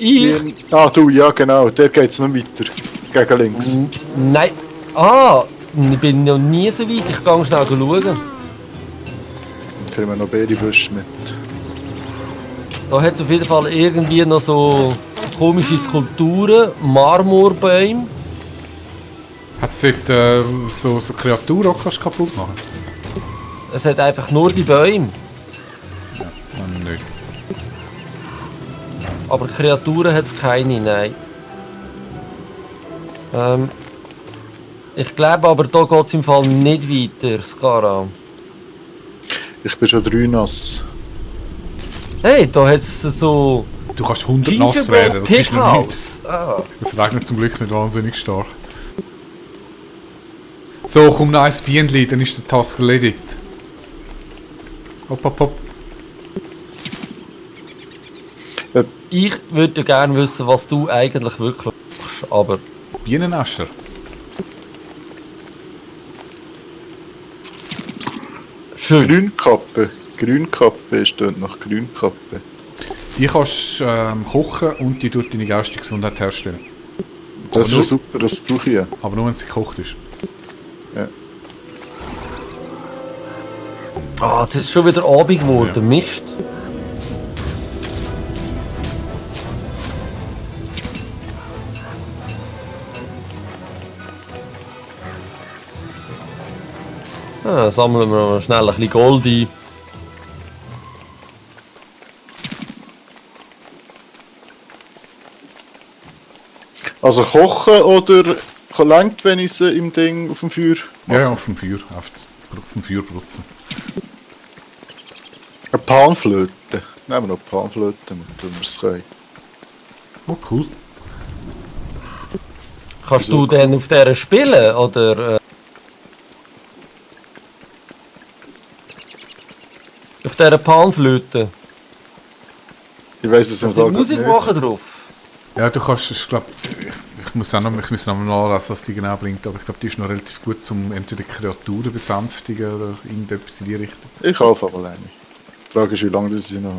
Ich? Ah, du, ja genau, der geht's noch weiter. Gegen links. Nein. Ah, ich bin noch nie so weit. Ich gehe schnell schauen. Dann kriegen wir noch Beerebüsche mit. Da hat es auf jeden Fall irgendwie noch so komische Skulpturen, Marmorbäume. Hat es dort so Kreaturen auch kaputt machen? Es hat einfach nur die Bäume. Nicht. Aber Kreaturen hat es keine, nein. Ich glaube aber, da geht es im Fall nicht weiter, Skara. Ich bin schon 3 nass. Hey, da hat es so... Du kannst 100 nass werden, das ist noch nicht. House. Ah. Es regnet zum Glück nicht wahnsinnig stark. So, komm noch ein Bienchen, dann ist der Task erledigt. Hopp, hopp, hopp. Ich würde ja gerne wissen, was du eigentlich wirklich machst, aber... Bienenascher. Schön. Grünkappe. Grünkappe ist dort noch Grünkappe. Die kannst kochen und die tut deine geistige Gesundheit herstellen. Das Aber ist ja super, das brauche ich ja. Aber nur wenn sie gekocht ist. Ja. Ah, es ist schon wieder Abend geworden, Ja. Mist. Sammeln wir noch schnell ein bisschen Gold ein. Also kochen oder langt, wenn ich sie im Ding auf dem Feuer mache? Ja, auf dem Feuer. Auf dem Feuer putzen. Eine Panflöte. Nehmen wir noch Panflöte mit, wenn wir es können. Oh, cool. Kannst So du denn auf der spielen, oder? Auf dieser Panflöte? Ich weiss es im Die Fall Musik nicht. machen drauf? Ja, du kannst, ich glaube, ich muss noch mal nachlesen, was die genau bringt, aber ich glaube, die ist noch relativ gut, um entweder Kreaturen besänftigen oder irgendetwas in die Richtung. Ich kaufe aber eine. Die Frage ist, wie lange das sie noch hat.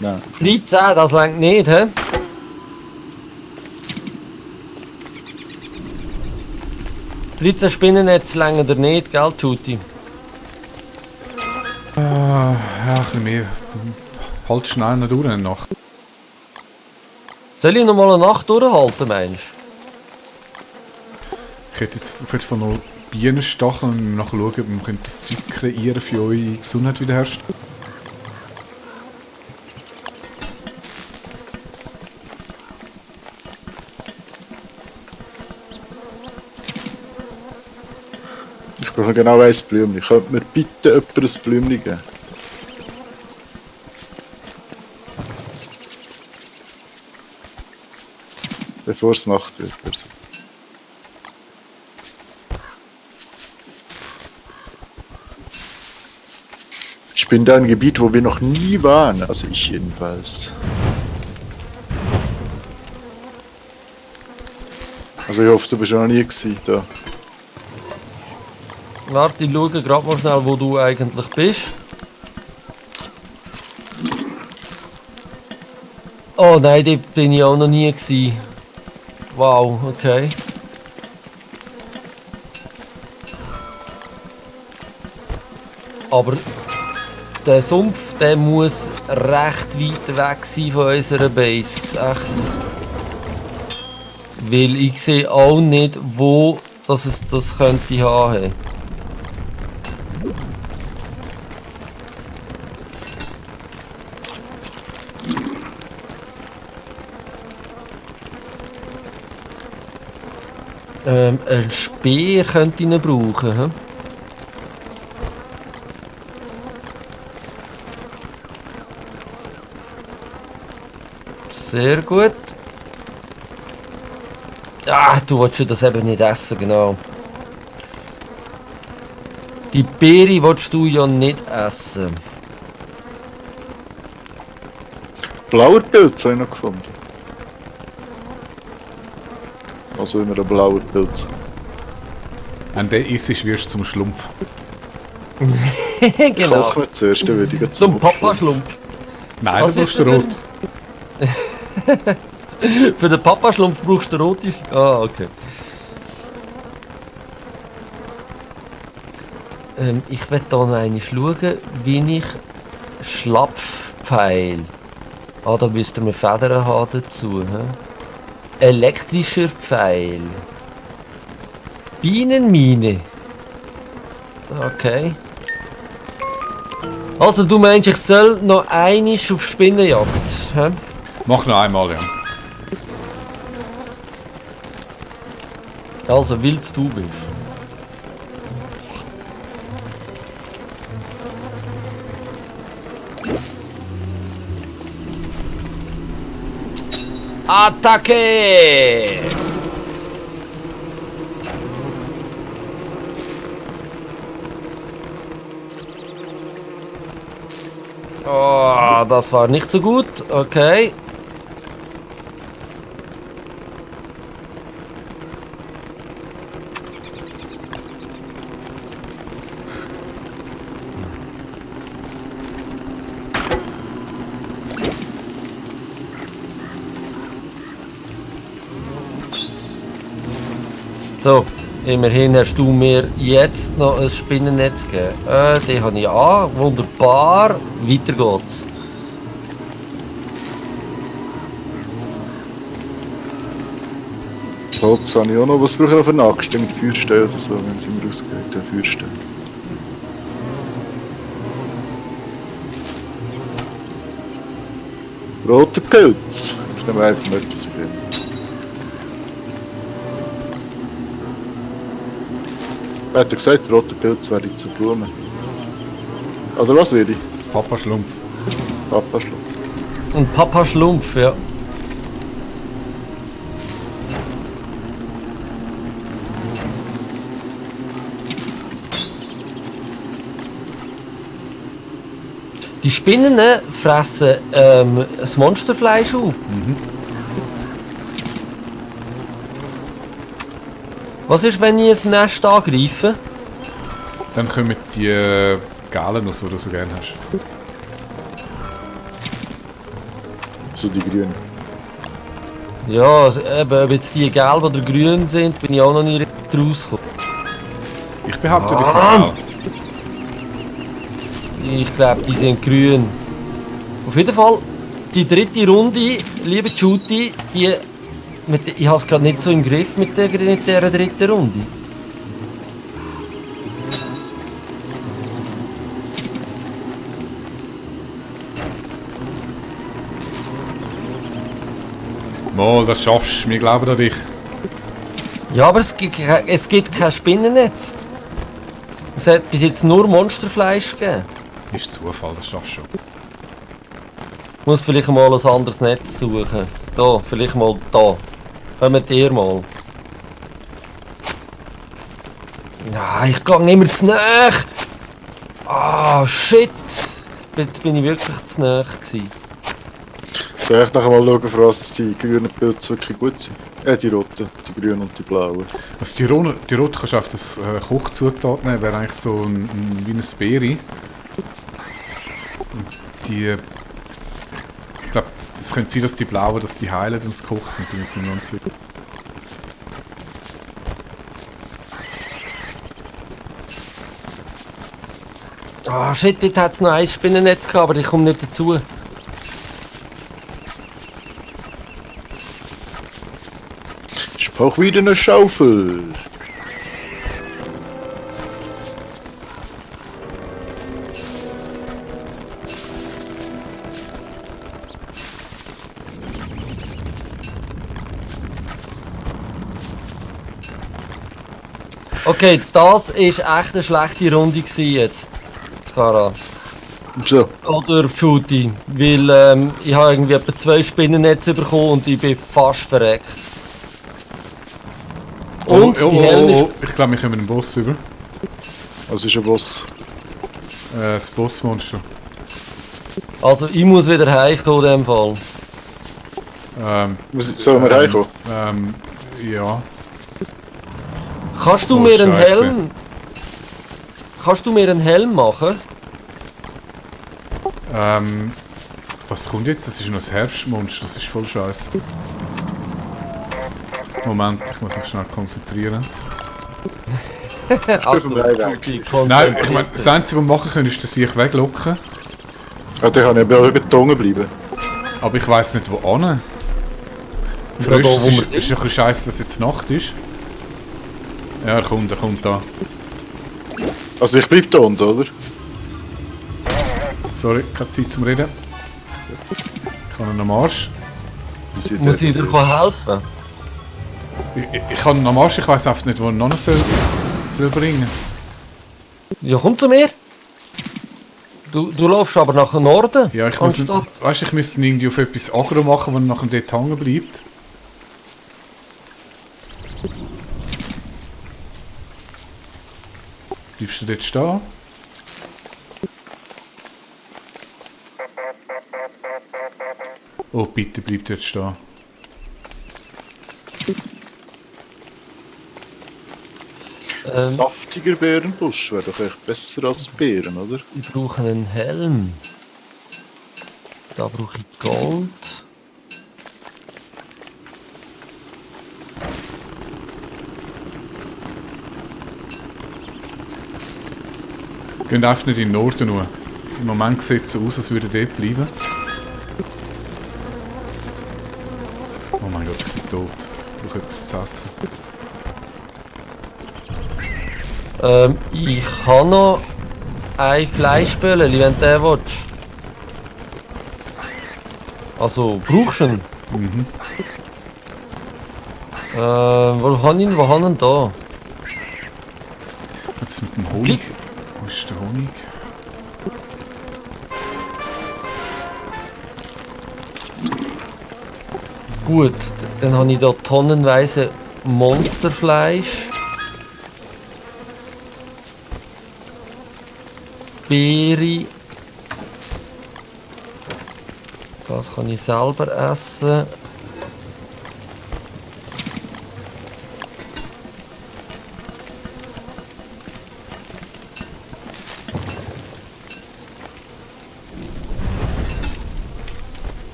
Nein. 13, das reicht nicht, hä? Spinnennetz länger dir nicht, gell, Juti? Ja, ein bisschen mehr. Halt schnell noch durch eine Nacht. Soll ich noch mal eine Nacht durchhalten, meinst Ich hätte jetzt auf jeden Fall noch Bienenstacheln und nachher schauen, ob wir das Zeug kreieren für eure Gesundheit wiederherstellen. Ich brauche genau ein Blümchen. Könnt mir bitte jemand ein Blümchen geben? Bevor es Nacht wird. Also. Ich bin da in einem Gebiet, wo wir noch nie waren. Also ich jedenfalls. Also ich hoffe, du bist noch nie gewesen da. du? Warte, ich schaue gerade mal schnell, wo du eigentlich bist. Oh nein, dort bin ich auch noch nie gewesen. Wow, okay. Aber der Sumpf, der muss recht weit weg sein von unserer Base. Echt. Weil ich sehe auch nicht, wo dass es das könnte haben. Ein Speer könnte ich ihn brauchen. He? Sehr gut. Ah, du willst ja das eben nicht essen, genau. Die Beere willst du ja nicht essen. blauer Pilz habe ich noch gefunden. Also immer ein blauer Pilz. Und der ist wirst zum Schlumpf. Genau. Kochen wir zuerst, dann würde ich gleich Zum Papaschlumpf. Nein, Was du brauchst ist rot. Für den Papaschlumpf brauchst du rote okay. Ich werde da noch einmal schauen, wie ich Schlapfpfeil. Da müssten wir Federn haben dazu. He? Elektrischer Pfeil. Bienenmine. Okay. Also du meinst, ich soll noch einmal auf Spinnenjagd? He? Mach noch einmal, ja. Also, willst du bist. Attacke! Oh, das war nicht so gut. Okay. So, immerhin hast du mir jetzt noch ein Spinnennetz gegeben. Die habe ich an. Wunderbar. Weiter geht's. Holz habe ich auch noch. Was brauche ich noch für eine Axt? Mit Feuerstellen oder so, wenn es immer ausgeht. Ja, Feuerstellen. Roter Pilz. Ich nehme einfach nicht, was ich will. Er hat gesagt, roter Pilz wäre zur Blume. Oder was will ich? Papa Schlumpf. Papaschlumpf. Und Papa Schlumpf, ja. Die Spinnen fressen das Monsterfleisch auf. Was ist, wenn ich ein Nest angreife? Dann kommen die Galen raus, die du so gerne hast. Also die Grünen. Ja, eben, ob jetzt die gelb oder grün sind, bin ich auch noch nicht rausgekommen. Ich behaupte, die sind Ah. geil. Ich glaube, die sind grün. Auf jeden Fall, die dritte Runde, liebe Judy, ich habe es gerade nicht so im Griff mit der dritten Runde. Mal, das schaffst du, wir glauben an dich. Ja, aber es gibt kein Spinnennetz. Es hat bis jetzt nur Monsterfleisch gegeben. Ist Zufall, das schaffst du schon. Ich muss vielleicht mal ein anderes Netz suchen. Da, vielleicht mal da. Kommt ihr mal. Ja, ich gehe immer zu nahe. Ah, shit. Jetzt bin ich wirklich zu nahe gewesen. Soll ich nachher mal schauen, für was die grünen Pilze wirklich gut sind? Die roten, die grünen und die blauen. Also die rote kannst du auf das Kochzutat nehmen, wäre eigentlich so wie ein Beere. Und die... Ich glaube, es könnte sein, dass die blauen, dass die heilen und das Koch sind, bin ich nicht ganz sicher. Ah, shit, dort hat es noch ein Spinnennetz gehabt, aber ich komme nicht dazu. Ich brauche wieder eine Schaufel. Okay, das ist echt eine schlechte Runde gewesen jetzt, Kara. So, Oder Judy, weil ich habe irgendwie etwa 2 Spinnennetze bekommen und ich bin fast verreckt. Und die Helm ist... Ich glaube, wir kommen einen Boss über. was ist ein Boss? Das Bossmonster. Also ich muss wieder heimkommen in dem Fall. Sollen wir reinkommen? Ja. Kannst du Oh, mir einen Scheisse. Helm... Kannst du mir einen Helm machen? Was kommt jetzt? Das ist noch das Herbstmonster, das ist voll scheiße. Moment, ich muss mich schnell konzentrieren. auf dem Heimweg. Nein, ich meine, das Einzige, was wir machen können, ist, dass ich weglocken. Ja, dann kann ich aber über die Tongue bleiben. Aber ich weiss nicht, wo an. Ja, Frisch, da, es wo ist wir ein bisschen scheiße, dass jetzt Nacht ist. Ja, er kommt da. Also ich bleib da unten, oder? Sorry, keine Zeit zum Reden. Ich kann ihn am Arsch. Wie sieht Muss der ich dir helfen? Ich kann ihn am Arsch, ich weiss einfach nicht, wo er noch soll bringen. Ja, komm zu mir. Du laufst aber nach Norden. Ja, ich muss ihn, anstatt- weißt, ich müsste ihn irgendwie auf etwas Agro machen, wo er nachher dort hängen bleibt. Bleibst du dort stehen? Oh, bitte bleib dort stehen. Saftiger Bärenbusch wäre doch echt besser als Beeren, oder? Ich brauche einen Helm. Da brauche ich Gold. Geht einfach nicht in den Norden nur. Im Moment sieht es so aus, als würde er dort bleiben. Oh mein Gott, ich bin tot. Ich brauche etwas zu essen. Ich habe noch ein Fleischböllchen, wenn du den willst. Also, brauchst du ihn? Mhm. Wo habe ich ihn? Wo habe ich ihn da? Jetzt mit dem Honig. Wo ist der Honig? Gut, dann habe ich da tonnenweise Monsterfleisch. Beere. Das kann ich selber essen.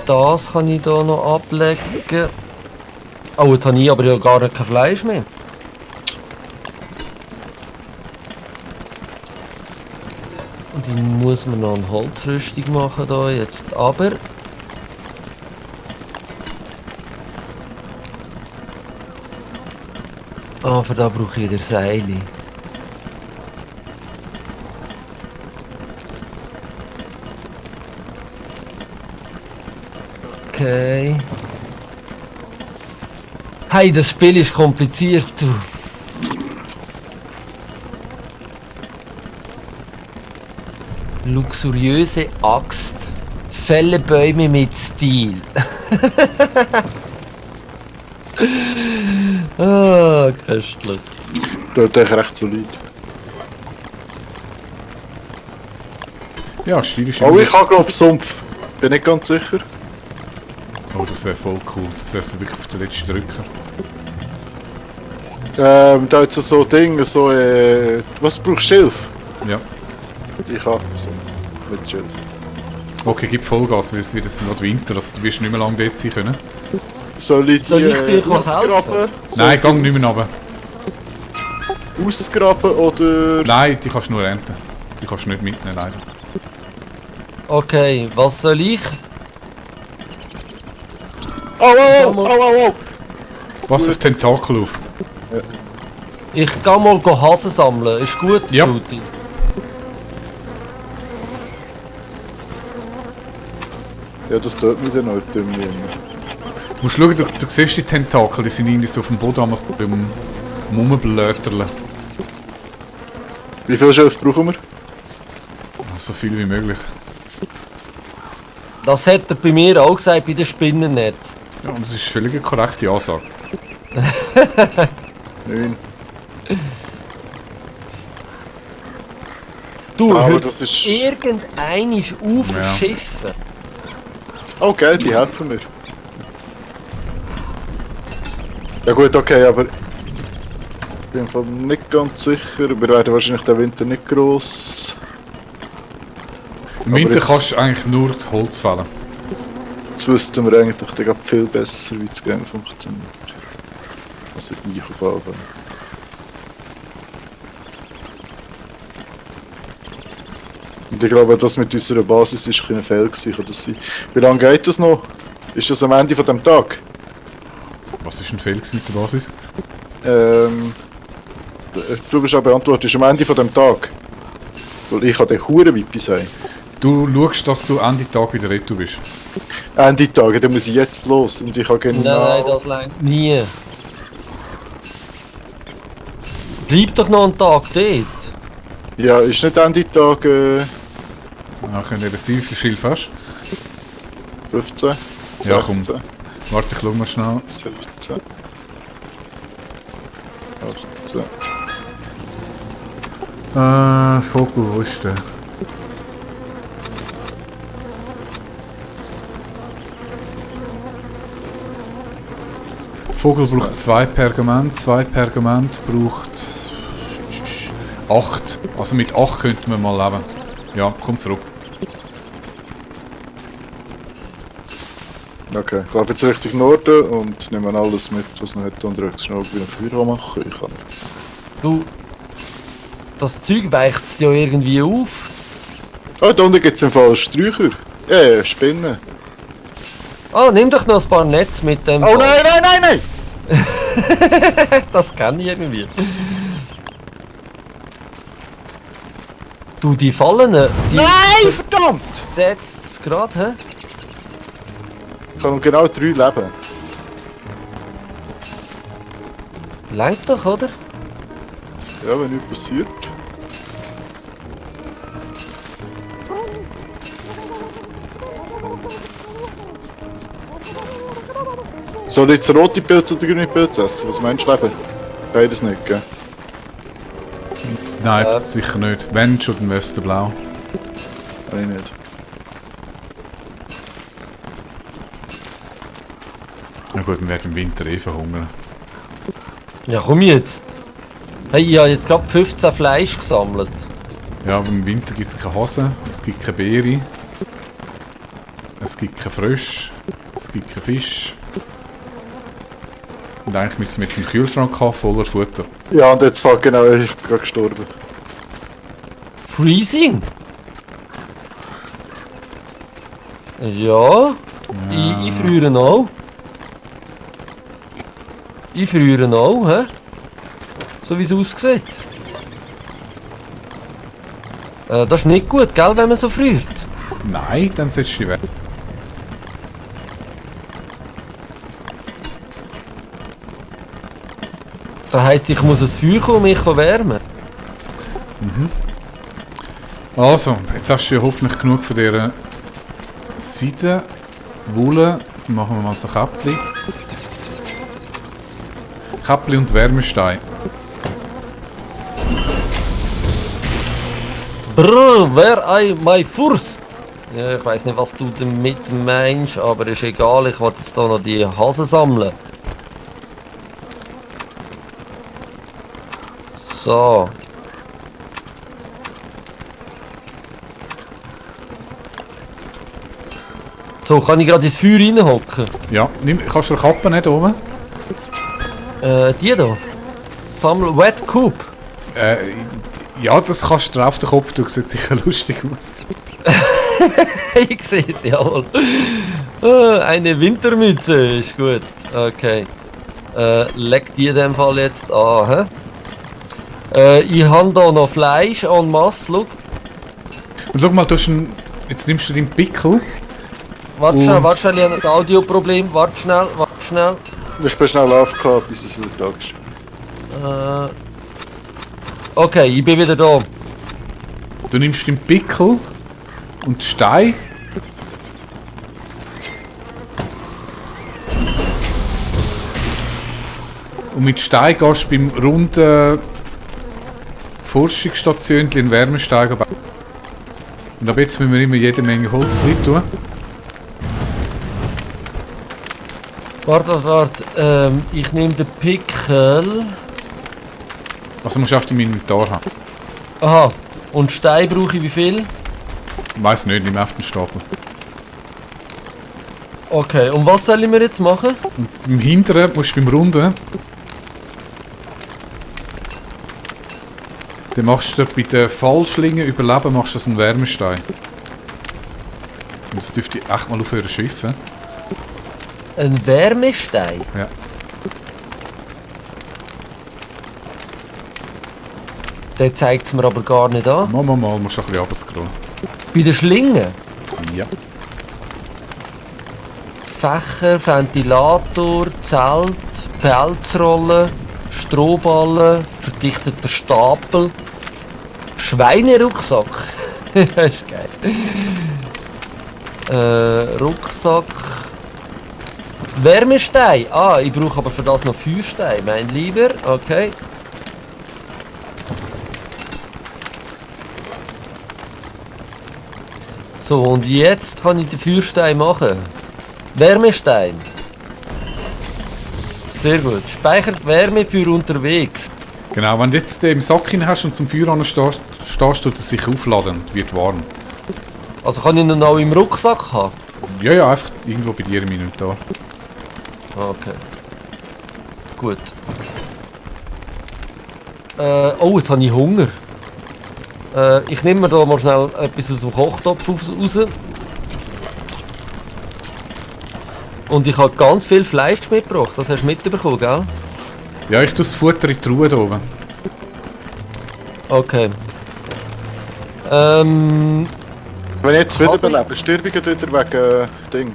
Das kann ich da noch ablegen. Oh, jetzt habe ich aber ja gar kein Fleisch mehr. Und ich muss mir noch eine Holzrüstung machen da jetzt. Aber für da brauche ich wieder Seile. Okay. Hey, das Spiel ist kompliziert, du. Luxuriöse Axt. Fälle Bäume mit Stil. Köstlich. Da ist echt recht solid. Ja, Stil ist Oh, immer- ich habe glaube Sumpf. Bin nicht ganz sicher. Oh, das wäre voll cool. Das wäre so wirklich auf den letzten Drücker. Da hat es so Dinge, so was brauchst du? Schilf? Ja. Ich habe so. Mit Schilf. Okay, gib Vollgas, weil es wird jetzt noch Winter, also du wirst nicht mehr lange dort sein können. Soll ich die Soll ich dir ausgraben? Soll Nein, ich gang die nicht mehr runter. Ausgraben oder... Nein, die kannst du nur ernten. Die kannst du nicht mitnehmen, leider. Okay, was soll ich? Oh! Was auf Tentakel auf? Ich gehe mal Hasen sammeln. Ist gut, Ja. Juti? Ja, das tut mir dann halt irgendwie. Du musst schauen, du siehst die Tentakel, die sind irgendwie so auf dem Boden am Rumblöterle. Wie viel Schilf brauchen wir? So viel wie möglich. Das hat er bei mir auch gesagt, bei den Spinnennetz. Ja, und das ist völlig eine korrekte Ansage. 9. Du, Aber hört das ist- irgendeinisch auf Ja. Schiffen. Oh, geil, die helfen mir. Ja gut, okay, aber... Ich bin im Fall nicht ganz sicher. Wir werden wahrscheinlich den Winter nicht gross... Im Winter jetzt- kannst du eigentlich nur Holz fällen. Jetzt wüssten wir eigentlich dann grad viel besser, wie das Game funktioniert. Also ich auf jeden Fall. Und ich glaube, das mit unserer Basis ist ein Fehler gewesen, kann das sein. Wie lange geht das noch? Ist das am Ende von dem Tag? Was ist ein Fehler gewesen mit der Basis? Du bist auch beantwortet, ist am Ende von dem Tag. Weil ich habe den Huren weit bis heim. Du schaust, dass du Ende Tag wieder retour bist. Ende Tage, dann muss ich jetzt los. Und ich habe genau... Nein, das langt nie. Bleib doch noch einen Tag dort. Ja, ist nicht Ende Tag Ja, können eben sein, wie viel Schilf hast 15, Ja, komm. 16, Warte, ich schau mal schnell. 17, 18. Vogel, wo ist der? Vogel braucht 2 Pergament, 2 Pergament braucht 8. Also mit 8 könnten wir mal leben. Ja, komm zurück. Okay, ich laufe jetzt Richtung Norden und nehme alles mit, was noch hat unterwegs schnell wieder ein Feuer machen. Ich kann nicht. Du, das Zeug weicht es ja irgendwie auf. Oh, da unten gibt es einen Fall Sträucher. Spinnen. Ah, nimm doch noch ein paar Netze mit dem. Oh nein, nein, nein, nein! Das kann ich irgendwie. Du, die Fallen, die Nein, verdammt! setzt es gerade, hä? Ich habe noch genau 3 Leben. Lenkt doch, oder? Ja, wenn nichts passiert. Soll ich jetzt rote Pilze oder grüne Pilze essen? Was meinst du, Leben? Beides nicht, gell? Nein, sicher nicht. Wenn schon, dann wär's der blau. Ich nicht. Na gut, wir werden im Winter eh verhungern. Ja, komm jetzt. Hey, ich habe jetzt gerade 15 Fleisch gesammelt. Ja, aber im Winter gibt es keine Hasen, es gibt keine Beere, es gibt keine Frösche, es gibt keinen Fisch. Und eigentlich müssen wir jetzt einen Kühlschrank haben, voller Futter. Ja, und jetzt fuck genau, ich bin gerade gestorben. Freezing? Ja. Ich friere auch. Ich friere auch, hä? So wie es aussieht. Das ist nicht gut, gell, wenn man so friert. Nein, dann setzt du dich weg. Das heisst, ich muss ein Feuer kommen und mich wärmen. Also, jetzt hast du ja hoffentlich genug von dieser Seide, Wolle. Dann machen wir mal so Käppli. Käppli und Wärmestein. Brr, wer ei my Furst? Ja, ich weiß nicht, was du damit meinst, aber ist egal, ich wollte jetzt hier noch die Hasen sammeln. So. So, kann ich gerade ins Feuer reinhocken? Ja, kannst du die Kappe nicht oben? Die da. Sammel Wet Coop. Ja, das kannst du dir auf den Kopf tun, sieht sicher lustig aus. Ich sehe es, jawohl. Eine Wintermütze, ist gut. Okay. Leg die in dem Fall jetzt an, hä? Ich habe hier noch Fleisch en masse, schau. Und schau mal, jetzt nimmst du deinen Pickel. Warte schnell, ich habe ein Audioproblem. Warte schnell. Ich bin schnell aufgehauen, bis es wieder da ist. Okay, ich bin wieder da. Du nimmst den Pickel und die Steine. Und mit Stein gehst du beim runden Forschungsstation in den Wärmesteig bauen. Und ab jetzt müssen wir immer jede Menge Holz rein tun. Warte. Ich nehme den Pickel. Also musst du auf dem Inventar haben. Aha. Und Stein brauche ich wie viel? Weiß nicht, nimm auf den Stapel. Okay, und was soll ich mir jetzt machen? Und im Hinteren musst du beim Runden. Dann machst du bei den Fallschlingen überleben, machst du das einen Wärmestein. Und das dürfte echt mal aufhören schiffen. Ein Wärmestein? Ja. Der zeigt es mir aber gar nicht an. Mal, musst du ein bisschen runterscrollen. Bei den Schlingen? Ja. Fächer, Ventilator, Zelt, Pelzrolle, Strohballen, verdichteter Stapel, Schweinerucksack. Das ist geil. Rucksack. Wärmestein. Ah, ich brauche aber für das noch Feuerstein, mein Lieber. Okay. So, und jetzt kann ich den Feuerstein machen. Wärmestein. Sehr gut. Speichert Wärme für unterwegs. Genau, wenn du jetzt im Sack rein hast und zum Feuer stehst, tut er sich aufladen und wird warm. Also kann ich ihn noch im Rucksack haben? Ja, einfach irgendwo bei dir im Inventar. Okay. Gut. Oh, jetzt habe ich Hunger. Ich nehme mir da mal schnell etwas aus dem Kochtopf raus. Und ich habe ganz viel Fleisch mitgebracht. Das hast du mitbekommen, gell? Ja, ich tue das Futter in die Truhe da oben. Okay. Wenn ich jetzt wiederbelebe, stirb ich wieder wegen Ding.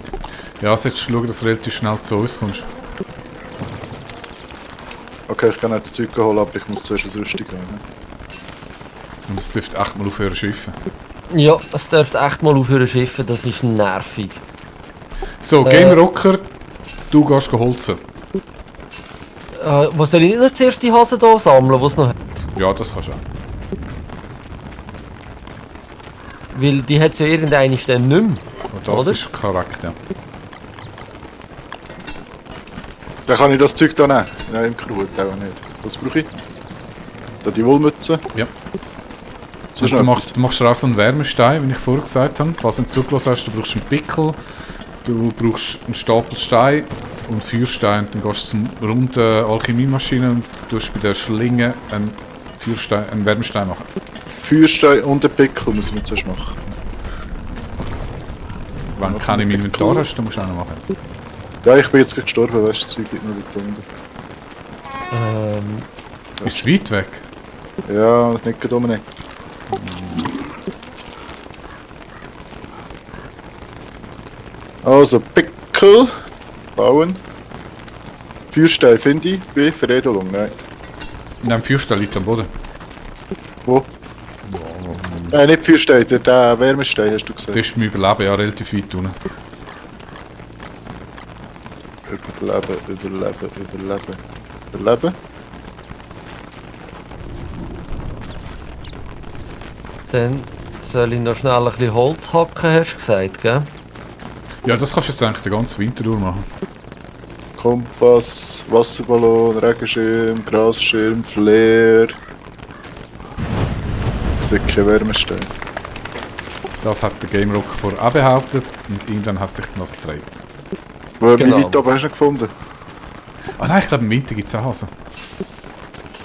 Ja, jetzt solltest du schauen, dass du relativ schnell zu uns kommst. Okay, ich kann jetzt das Zeug holen, aber ich muss zuerst das Rüstung holen. Und es dürfte echt mal aufhören schiffen. Ja, es dürfte echt mal aufhören schiffen, das ist nervig. So, Game Rocker, du gehst holzen. Was soll ich nicht noch zuerst die Hase hier sammeln, die es noch hat? Ja, das kannst du auch. Weil die hat es ja irgendeine Stelle nicht mehr. Und das Oder? ist korrekt, ja. Dann kann ich das Zeug da nehmen. Nein, im Krut auch nicht. Was brauche ich? Da die Wollmütze. Ja. Sonst Und noch du machst auch so einen Wärmestein, wie ich vorher gesagt habe. Falls du nicht zugelassen hast, du brauchst einen Pickel, du brauchst einen Stapel Stein und Feuerstein. Dann gehst du zum runden Alchemiemaschine und tust bei der Schlinge einen Wärmestein machen. Feuerstein und einen Pickel müssen wir zuerst machen. Wenn du keinen im Inventar hast, dann musst du auch noch machen. Ja, ich bin jetzt gleich gestorben, weißt du, das Zeug liegt noch dort unten. Ist es weit weg? Ja, nicht gerade oben. Also, Pickel bauen. Feuerstein finde ich, bei Veredelung, nein. Nein, Feuerstein liegt am Boden. Wo? Nicht Feuerstein, der Wärmestein hast du gesagt. Das ist mein Überleben, ja, relativ weit unten. Überleben. Dann soll ich noch schnell ein bisschen Holz hacken, hast du gesagt, gell? Ja, das kannst du jetzt eigentlich den ganzen Winter durchmachen. Kompass, Wasserballon, Regenschirm, Grasschirm, Flair. Das ist kein Wärmestein. Das hat der Game Rock vorher auch behauptet und irgendwann hat sich das gedreht. Wie Genau. weit oben hast du ihn gefunden? Ah nein, ich glaube im Winter gibt es auch Hasen.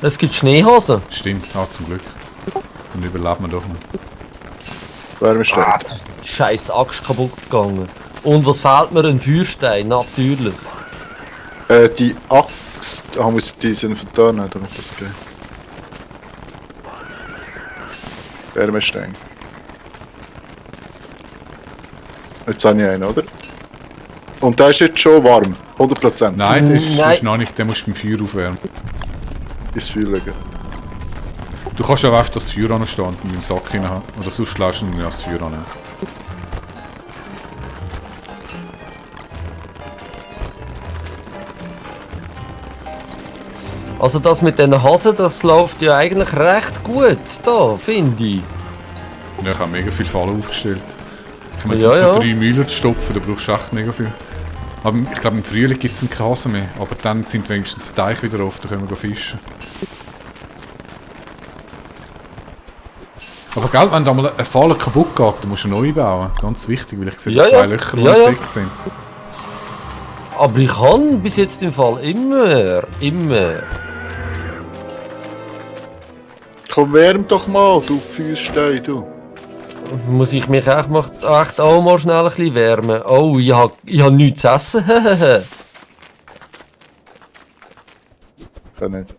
Es gibt Schneehasen. Stimmt, zum Glück. Dann überlebt man doch noch. Wärmestein. Scheiß Axt kaputt gegangen. Und was fehlt mir? Ein Feuerstein, natürlich. Die Axt. Ah, muss ich diese Inventar nehmen, damit das geht. Wärmestein. Jetzt habe ich einen, oder? Und der ist jetzt schon warm. 100%. Nein, das ist, Nein. ist noch nicht, den musst du beim Feuer aufwärmen. Ins Feuer legen. Du kannst auch einfach das Feuer anstehen und mit dem Sack hinein haben. Oder sonst lässt du ihn das Feuer an. Also das mit den Hasen, das läuft ja eigentlich recht gut da, finde ich. Ja, ich habe mega viele Fallen aufgestellt. Ich meine, jetzt Ja, so ja. 3 Mühler zu stopfen, da brauchst du echt mega viel. Aber ich glaube, im Frühling gibt es keinen Kasen mehr. Aber dann sind wenigstens die Teich wieder auf, da können wir fischen. Aber gell, wenn da mal eine Falle kaputt geht, dann musst du eine neue bauen. Ganz wichtig, weil ich sehe Ja, die 2 ja. Löcher, die Ja, ja. entdeckt sind. Aber ich kann bis jetzt im Fall immer. Komm, wärm doch mal, du Feuerstein, du. Muss ich mich echt auch mal schnell ein bisschen wärmen. Oh, ich hab nichts zu essen. Kann nicht.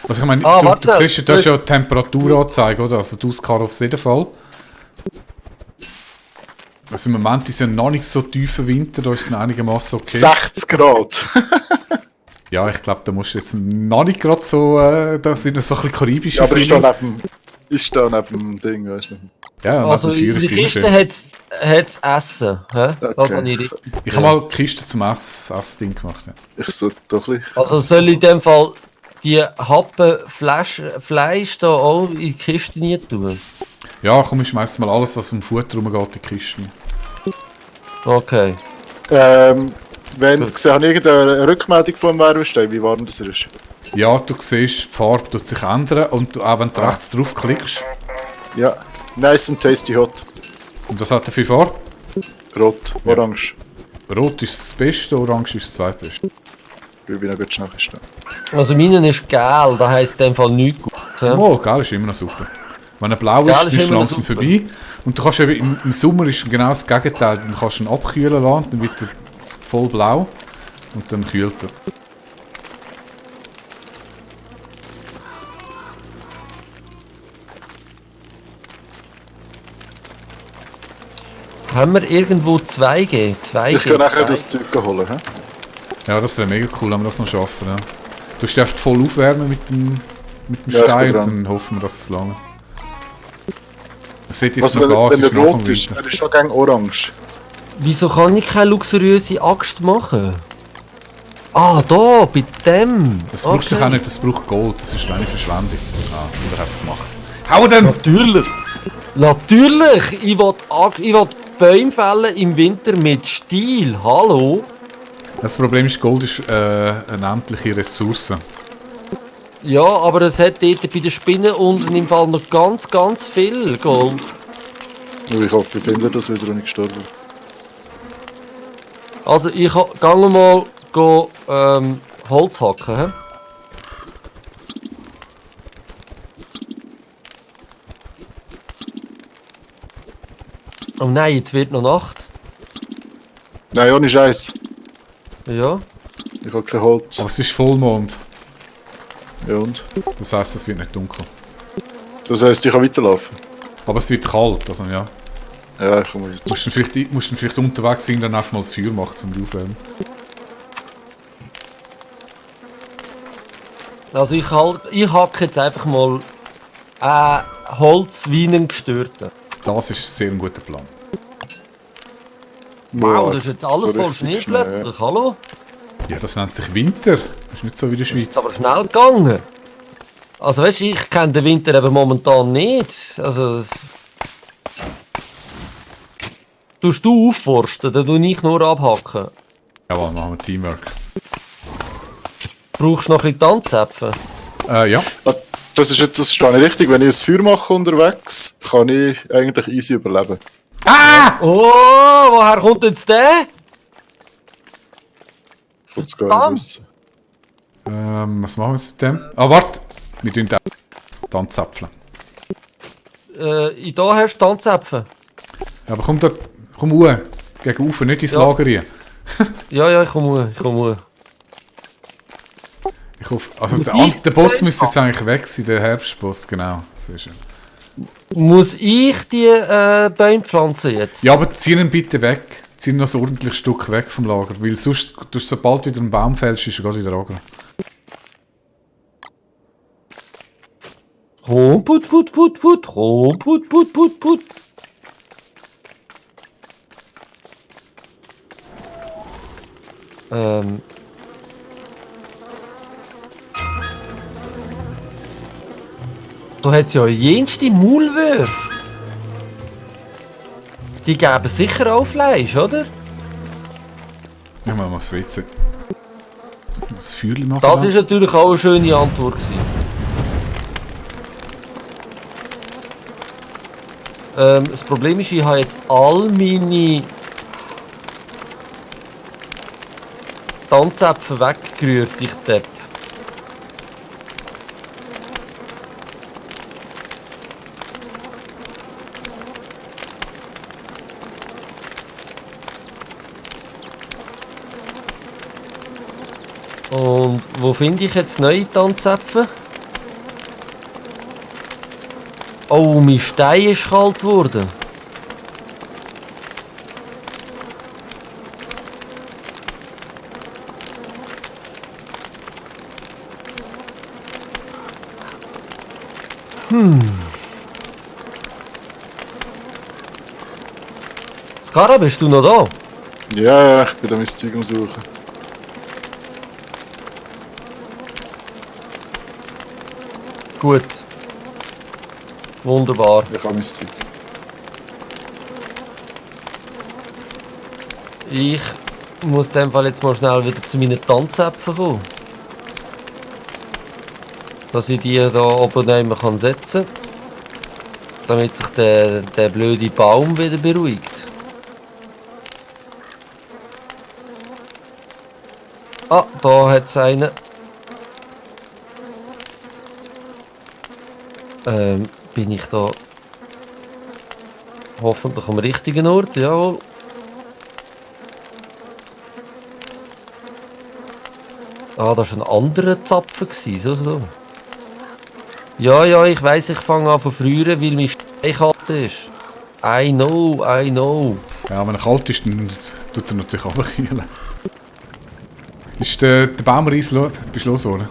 Also ich meine, Ah, du warte, siehst, das ist ja die Temperaturanzeige, oder? Also die Ausgabe auf jeden Fall. Also im Moment ist ja noch nicht so tiefer Winter, da ist es einigermaßen okay. 60 Grad. Ja, ich glaube, da musst du jetzt noch nicht gerade so, das sind so ein bisschen karibische Ja, aber Feeling. ist da neben dem Ding, weißt du. Ja, Also neben dem in Feuer der ist immer Kiste schön. hat's Essen. Hä? Das Okay. habe ich richtig. Ich habe mal die Kiste zum Essding gemacht. Ja. Ich sollte doch ein bisschen... Also soll ich in dem Fall die Happen Fleisch da auch in die Kiste nie tun? Ja, komm, ich schmeiß mal alles, was im Futter rumgeht, in die Kiste. Okay. Wenn ich habe irgendeine Rückmeldung von dem Wärmestein, wie warm das ist. Ja, du siehst, die Farbe tut sich ändern und du, auch wenn du rechts drauf klickst, Ja. Nice and tasty hot. und das hat er viel Farbe. Rot, orange. Rot ist das Beste, Orange ist das Zweitbeste. Ich bin noch gut schnell stehen. Also meinen ist gel, das heisst in dem Fall nichts gut. hä? Oh, gell, ist immer noch super. Wenn er blau Gell, ist, ist ist er immer noch langsam super. vorbei. Und du kannst eben, im Sommer ist genau das Gegenteil. Dann kannst du ihn abkühlen lassen, dann wird er voll blau und dann kühlt er. Haben wir irgendwo 2G? 2G? Ich kann nachher 2G? das Zeug holen. He? Ja, das wäre mega cool, wenn wir das noch schaffen. Ja. Du musst einfach voll aufwärmen mit dem Ja, ich bin Stein und dran. dann hoffen wir, dass es lange. Es sieht jetzt Was, noch wenn, Gas, wenn ist er noch am rot ist? Winter. Er ist schon gegen orange. Wieso kann ich keine luxuriöse Axt machen? Ah, da, bei dem. Das brauchst du Okay. auch nicht, das braucht Gold, das ist reine Verschwendung. Ah, und er hat es gemacht. Hau den! Natürlich! Natürlich! Ich will Bäume fällen im Winter mit Stiel. Hallo? Das Problem ist, Gold ist eine endliche Ressource. Ja, aber es hat dort bei den Spinnen unten im Fall noch ganz, ganz viel Gold. Aber ich hoffe, ich finde das wieder und nicht gestorben. Also ich gehe mal Holz hacken. He? Oh nein, jetzt wird noch Nacht. Nein, ohne Scheiß. Ja. Ich habe kein Holz. Aber es ist Vollmond, Ja und? das heisst, es wird nicht dunkel. Das heisst, ich kann weiterlaufen. Aber es wird kalt, also ja. Ja, ich komme jetzt. Musst du vielleicht unterwegs dann einfach mal das Feuer machen, zum Aufwärmen. Also ich hacke jetzt einfach mal Holz wie einen Gestörten. Das ist sehr ein guter Plan. Wow, das ist jetzt alles so voll richtig Schnee schnell, plötzlich. Hallo? Ja, das nennt sich Winter. Das ist nicht so wie in der Ist Schweiz. aber schnell gegangen. Also weißt du, ich kenne den Winter eben momentan nicht. Also tust du aufforsten, dann tue ich nur abhacken. Jawohl, machen wir Teamwork. Brauchst du noch ein bisschen Tanzäpfel? Ja. Ah, das ist jetzt, das verstehe ich richtig. Wenn ich ein Feuer mache unterwegs, kann ich eigentlich easy überleben. Oh, woher kommt jetzt der? Ich will es gar Verdammt. nicht wissen. Was machen wir jetzt mit dem? Ah, warte! Wir tun den Tanzäpfel. In da hast du Tanzäpfel. Ja, aber komm hoch. Gegen Ufer, nicht ins Ja. Lager rein. Ja, ich komme. Ich hoffe, also Muss der, ich- der Boss müsste jetzt eigentlich weg sein, der Herbstboss, genau. Sehr schön. Muss ich die Bäume pflanzen jetzt? Ja, aber zieh ihn bitte weg. Zieh ihn noch ein ordentliches Stück weg vom Lager, weil sonst, sobald du wieder einen Baum fällst, ist er gerade wieder angegangen. Komm, put. Komm, put. Da hat es ja jenste Maulwürfe. Die geben sicher auch Fleisch, oder? Ich mach mal das WC. Das Feuerchen machen. Das ist natürlich auch eine schöne Antwort gewesen. Das Problem ist, ich habe jetzt all meine Tanzäpfel weggerührt, ich Depp. Und wo finde ich jetzt neue Tanzäpfel? Oh, mein Stein ist kalt geworden. Skara, bist du noch da? Ja, ich bin da mein Zeug am Suchen. Gut. Wunderbar. Ich habe mein Zeug. Ich muss in dem Fall jetzt mal schnell wieder zu meinen Tanzäpfeln kommen. Dass ich die da oben nehmen kann setzen. Damit sich der blöde Baum wieder beruhigt. Ah, da hat es einen. Bin ich da hoffentlich am richtigen Ort? Jawohl. Ah, das war ein anderer Zapfen gewesen, so. Ja, ich weiss, ich fange an von früher, weil mein Stein kalt ist. I know. Ja, wenn er kalt ist, dann tut er natürlich runterkühlen. Ist der Baumreis bist du los, oder?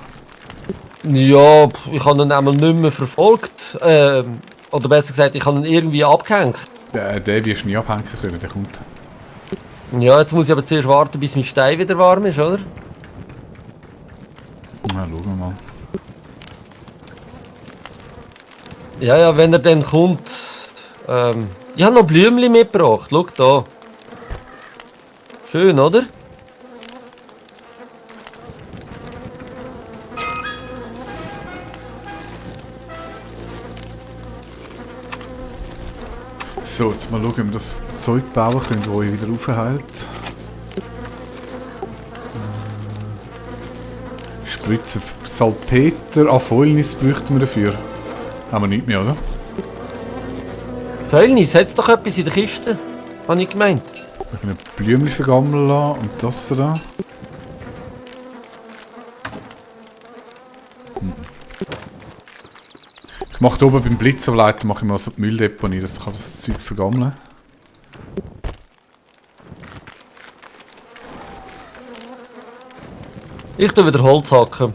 Ja, ich habe ihn einmal nicht mehr verfolgt. Oder besser gesagt, ich habe ihn irgendwie abgehängt. Den wirst du nie abhängen können, der kommt. Ja, jetzt muss ich aber zuerst warten, bis mein Stein wieder warm ist, oder? Na, schauen wir mal. Ja, wenn er dann kommt. Ich habe noch Blümchen mitgebracht. Schau da. Schön, oder? So, jetzt mal schauen, ob wir das Zeug bauen können, das euch wieder aufhält. Spritzen Salpeter, Fäulnis bräuchten wir dafür. Haben wir nicht mehr, oder? Fäulnis, hat es doch etwas in der Kiste? Habe ich gemeint. Wir können Blümchen vergammeln lassen und das da. Ich mache hier oben beim Blitzableiter mache ich mal so die Mülldeponie, das kann das Zeug vergammeln. Ich tue wieder Holz hacken.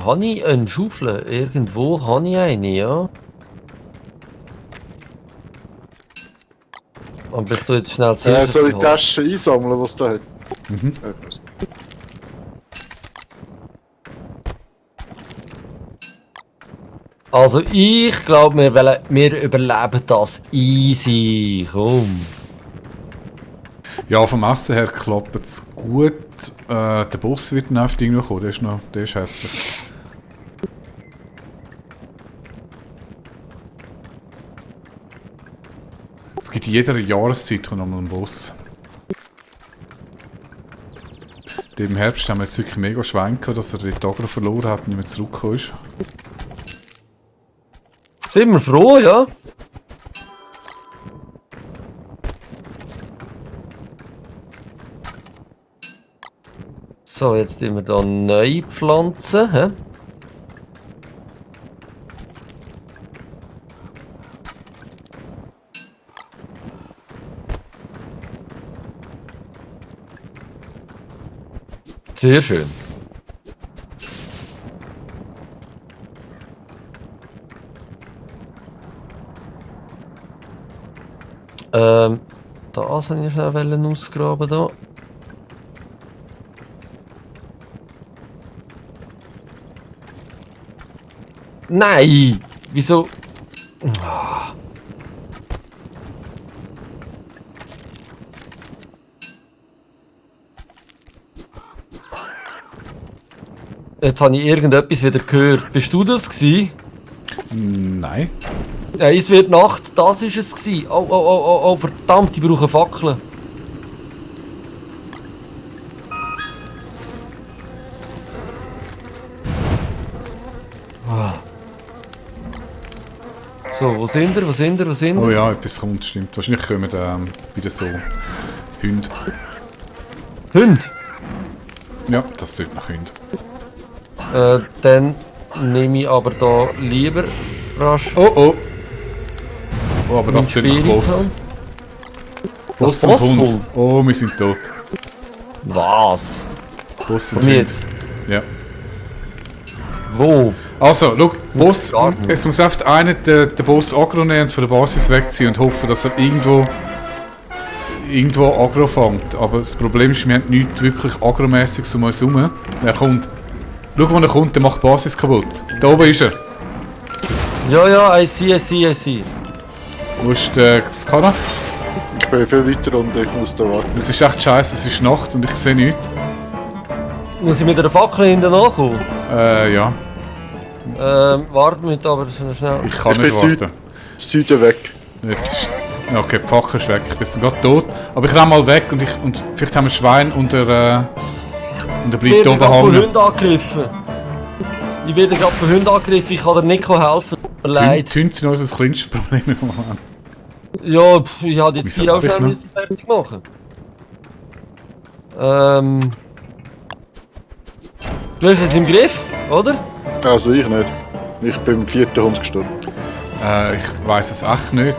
Habe ich eine Schaufel? Irgendwo habe ich eine, ja. Aber ich tue jetzt schnell Soll ich die Holz. Taschen einsammeln, was da hat? Mhm. Also ich glaube, wir überleben das easy. Komm. Ja, vom Essen her klappt es gut. Der Boss wird nervt irgendwo kommen, der ist hässlich. Es gibt in jeder Jahreszeit noch mal einen Boss. Im Herbst haben wir jetzt wirklich mega Schwenk gehabt, dass er den Agro verloren hat und nicht mehr zurückgekommen ist. Sind wir froh, ja? So, jetzt tun wir da neue Pflanzen. Hä? Sehr schön. Da wollte ich schnell ausgraben. Da. Nein! Wieso? Ah. Jetzt habe ich irgendetwas wieder gehört. Bist du das gewesen? Nein. Nein, es wird Nacht, das war es gewesen. Oh, verdammt, ich brauche Fackeln. Ah. So, wo sind wir? Oh ja, etwas kommt, stimmt. Wahrscheinlich kommen wieder so Hunde. Hund? Ja, das tut nach Hund. Dann nehme ich aber da lieber rasch. Oh, aber das tut nach Boss. Boss und Hund. Oh, wir sind tot. Was? Boss und Von mir? Hund. Ja. Wo? Also, schau, Boss, Gar nicht. es muss einfach einer den Boss aggro nehmen und von der Basis wegziehen und hoffen, dass er irgendwo aggro fängt. Aber das Problem ist, wir haben nichts wirklich agromäßiges um uns herum. Er kommt. Schau, wo er kommt, der macht die Basis kaputt. Da oben ist er. Ja, I see. Wo ist der Skara? Ich bin viel weiter und ich muss da warten. Es ist echt scheiße, es ist Nacht und ich sehe nichts. Muss ich mit einer Fackel hinten nachkommen? Ja. Warten mit, aber schnell. Ich kann Ich nicht bin warten. Süden weg. Jetzt ist... Okay, die Fackel ist weg. Ich bin gerade tot. Aber ich renne mal weg und vielleicht haben wir ein Schwein und er bleibt Ich werde oben gerade von hängen. Hunden angegriffen. Ich kann dir nicht helfen. Tut mir leid. Die Hunde sind unser kleinstes Problem im Moment. Ja, ich habe jetzt Wieso hier auch hab ich schnell noch? müssen fertig machen. Du hast es im Griff, oder? Also ich nicht. Ich bin im 4. Hund gestorben. Ich weiss es echt nicht.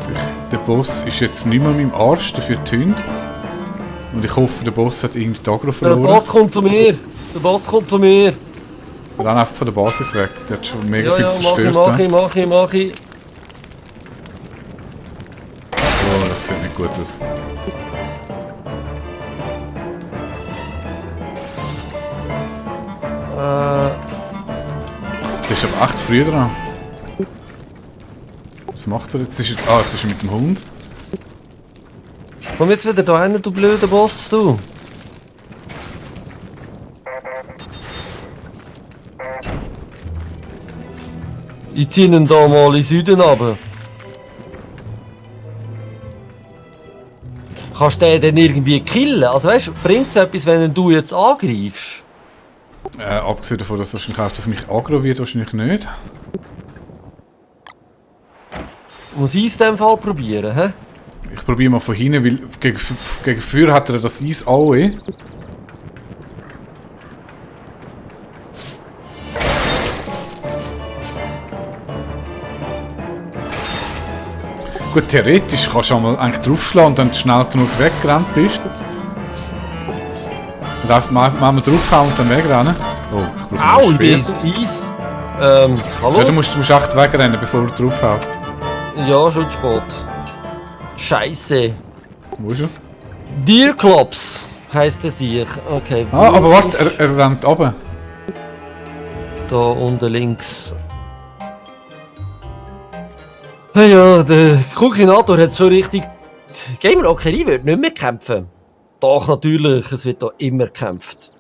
Der Boss ist jetzt nicht mehr an meinem Arsch, dafür die Hunde. Und ich hoffe, der Boss hat irgendwie die Agro Der verloren. Boss kommt zu mir. Wir rennen einfach von der Basis weg. Der hat schon mega viel Ja, zerstört. mach ich. Oh, das sieht nicht gut aus. Der ist aber echt früh dran. Was macht er jetzt? Jetzt ist er mit dem Hund. Komm jetzt wieder da hin, du blöder Boss, du. Ich ziehe ihn da mal in den Süden runter. Kannst du den denn irgendwie killen? Also weißt du, bringt es etwas, wenn du jetzt angreifst? Abgesehen davon, dass er wahrscheinlich auf mich aggro wird, wahrscheinlich nicht. Muss ich es in dem Fall probieren, hä? Ich probiere mal von hinten, weil gegen Feuer hat er das Eis alle. Gut, theoretisch kannst du einmal eigentlich draufschlagen und dann schnell genug weggerannt bist. Und einfach mal draufhauen und dann wegrennen. Oh, ich brauche Au, ein ich Speer. bin so Eis. Hallo? Ja, du musst echt wegrennen, bevor du draufhaut. Ja, schon zu spät. Scheiße. Wo ist er? Deerklops heisst es sich. Okay. Ah, wo aber warte, ist- er rennt runter. Da unten links. Hey, ja, der Kukinator hat schon richtig... Gamer Ocarina wird nicht mehr kämpfen. Doch, natürlich, es wird da immer gekämpft.